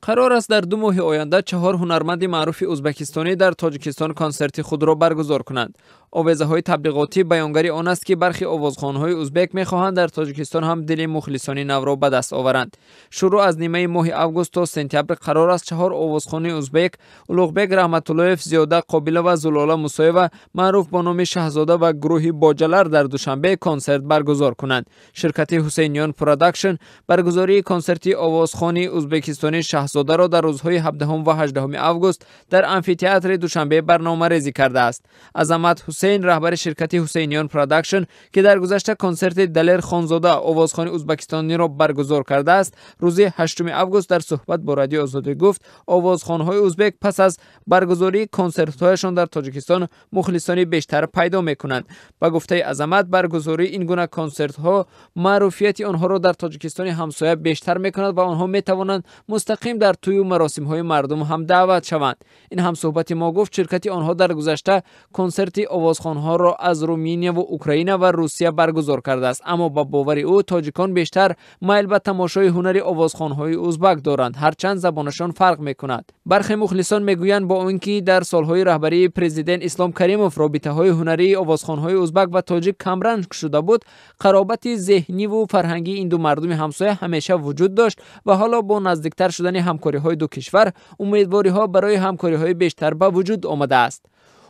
قرار است در 2 ماه آینده 4 هنرمند معروف ازبکستانی در تاجیکستان کنسرت خود را برگزار کنند. آویزه‌های تبلیغاتی بیانگری آن است که برخی آوازخوان‌های ازبک می‌خواهند در تاجیکستان هم دل مخلصان نو را به دست آورند. شروع از نیمه ماه آگوست تا سپتامبر قرار است 4 آوازخوان ازبک، اولوغبک رحمت‌اللهیف، زیاده قابله و زلاله موسی‌وا معروف با نام شهزاده و گروه باجلر در دوشنبه کنسرت برگزار کنند. شرکت حسینیان پروداکشن برگزاری کنسرت آوازخوان ازبکستانی شهزاده را در روزهای 17 و 18 آگوست در آمفی‌تئاتر دوشنبه برنامه‌ریزی کرده است. عظمت حسین رهبر شرکت حسینیان پروداکشن که در گذشته کنسرت دلیر خانزاده آوازخوان ازبکستانی را برگزار کرده است، روز 8 آگوست در صحبت با رادیو آزادی گفت آوازخوان‌های ازبک پس از برگزاری کنسرت‌هایشان در تاجیکستان مخلصانی بیشتر پیدا می‌کنند. با گفته عظمت برگزاری این گونه کنسرت‌ها معروفیت آنها را در تاجیکستان همسایه بیشتر می‌کند و آنها می‌توانند مستقیم در توی و مراسم‌های مردم هم دعوت شوند. این هم صحبت ما گفت شرکت آنها در گذشته کنسرت آوازخوان‌ها را از رومانیا و اوکراین و روسیه برگزار کرده است، اما با باور او تاجیکان بیشتر میل به تماشای هنر آوازخوان‌های ازبک دارند، هرچند زبانشان فرق می‌کند. برخی مخلصان میگویند با اینکه در سال‌های رهبری پرزیدنت اسلام کریموف رابطه‌های هنری آوازخوان‌های ازبک و تاجیک کمرنگ شده بود، قرابت ذهنی و فرهنگی این دو مردم همسایه همیشه وجود داشت و حالا با نزدیکتر شدن همکاری‌های دو کشور امیدواری‌ها برای همکاری‌های بیشتر به وجود آمده است.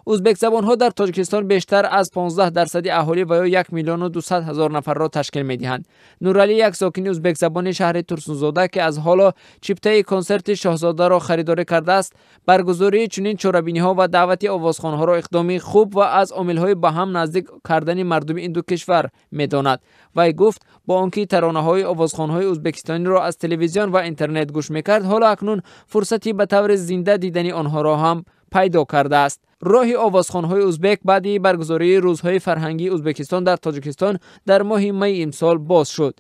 ازبک زبان‌ها در تاجیکستان بیشتر از 15% اهالی و یا 1,200,000 نفر را تشکیل می‌دهند. نورعلی یک ساکن ازبک زبان شهر ترسونزاده که از حالا چیپته کنسرت شاهزاده را خریداری کرده است، برگزاری چنین چرابینی‌ها و دعوت آوازخوان‌ها را اقدامی خوب و از عامل‌های به هم نزدیک کردن مردم این دو کشور می‌داند. وی گفت با آنکه ترانه‌های آوازخوان‌های ازبکستانی را از تلویزیون و اینترنت گوش می‌کرد، حالا اکنون فرصتی به طور زنده دیدن آنها را هم پیدا کرده است. راه آوازخوان‌های ازبک بعد برگزاری روزهای فرهنگی ازبکستان در تاجیکستان در ماه می امسال باز شد.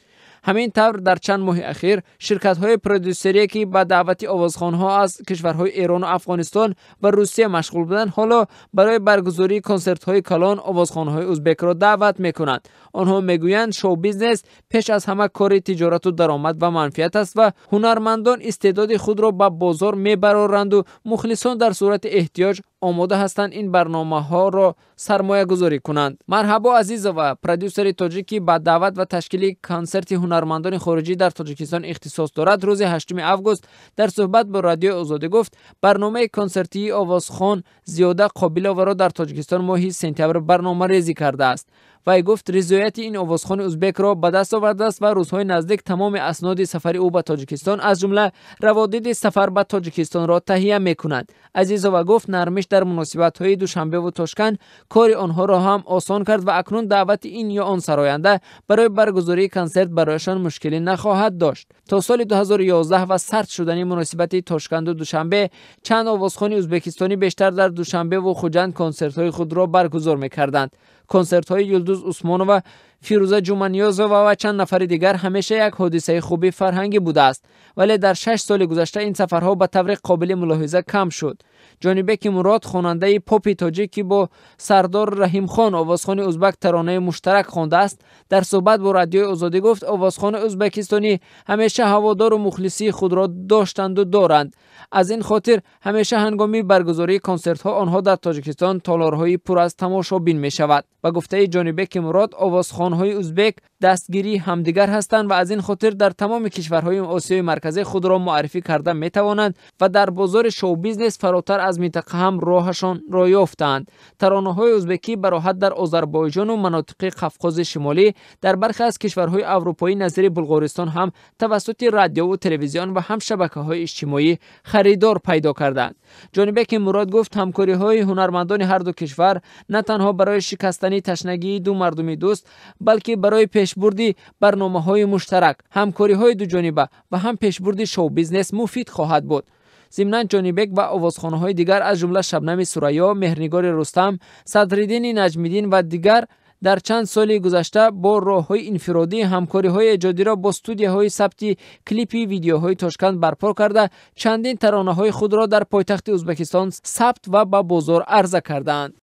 همین طور در چند ماه اخیر شرکت‌های پرودوسری که با دعوت آوازخوان‌ها از کشورهای ایران و افغانستان و روسیه مشغول بودند، حالا برای برگزاری کنسرت‌های کلان آوازخوان‌های ازبک را دعوت می‌کنند. آنها میگویند شو بیزنس پیش از همه کار تجارت و درآمد و منفعت است و هنرمندان استعداد خود را به بازار میبرند و مخلصان در صورت احتیاج آماده هستند این برنامه‌ها را سرمایه گذاری کنند. مرحبا عزیز و پرودوسر تاجیکی با دعوت و تشکیل کنسرت هنرمندان خارجی در تاجیکستان اختصاص دارد. روز 8 آگوست در صحبت با رادیو آزادی گفت برنامه کنسرتی آوازخوان زیاده قابله و را در تاجیکستان ماه سپتامبر برنامه‌ریزی کرده است. وی گفت رضایت این آوازخوان ازبک را به دست آورده است و روزهای نزدیک تمام اسناد سفر او به تاجیکستان از جمله روادید سفر به تاجیکستان را تهیه می‌کند. عزیزا گفت نرمش در مناسبت‌های دوشنبه و تاشکند کار آنها را هم آسان کرد و اکنون دعوت این یا آن سراینده برای برگزاری کنسرت برایشان مشکلی نخواهد داشت. تا سال 2011 و سرد شدن مناسبت تاشکند و دوشنبه چند آوازخوان ازبکستانی بیشتر در دوشنبه و خوجند کنسرت‌های خود را برگزار می‌کردند. کنسرت‌های یلدوز عثمانووا، فیروزه جومانیازووا و چند نفر دیگر همیشه یک حادثه خوبی فرهنگی بوده است، ولی در 6 سال گذشته این سفرها به طور قابل ملاحظه کم شد. جانبک مراد خواننده پاپ تاجیکی با سردار رحیم خان آوازخوان ازبک ترانه مشترک خوانده است. در صحبت با رادیو آزادی گفت آوازخوان ازبکستانی همیشه هوادار و مخلصی خود را داشتند و دارند. از این خاطر همیشه هنگامی برگزاری کنسرت ها آنها در تاجیکستان تالارهای پر از تماشابین می شود. با گفته جانبک مراد آوازخوان های ازبک دستگیری همدیگر هستند و از این خاطر در تمام کشورهای آسیای مرکزی خود را معرفی کرده می توانند و در بازار شو بیزنس فراتر از منطقه هم راهشان را یافتند. ترانه‌های ازبکی به راحت در آذربایجان و مناطق قفقاز شمالی در برخی از کشورهای اروپایی نظیر بلغارستان هم توسط رادیو و تلویزیون و هم شبکه‌های اجتماعی خریدار پیدا کردند. جانبک مراد گفت همکاری‌های هنرمندان هر دو کشور نه تنها برای شکستن تشنگی دو مردم دوست بلکه برای پیشبرد برنامه‌های مشترک، همکاری‌های دو جانبه و هم پیشبرد شو بیزنس مفید خواهد بود. ضمناً جانبک و آوازخوان‌های دیگر از جمله شبنم سوریا، مهرنگار رستم، صدرالدین نجمی‌دین و دیگر در چند سال گذشته با راه‌های انفرادی همکاری‌های ایجادی را با استودیوهای ثبت کلیپی ویدیوهای تاشکند برپا کرده چندین ترانه‌های خود را در پایتخت ازبکستان ثبت و به بازار عرضه کردند.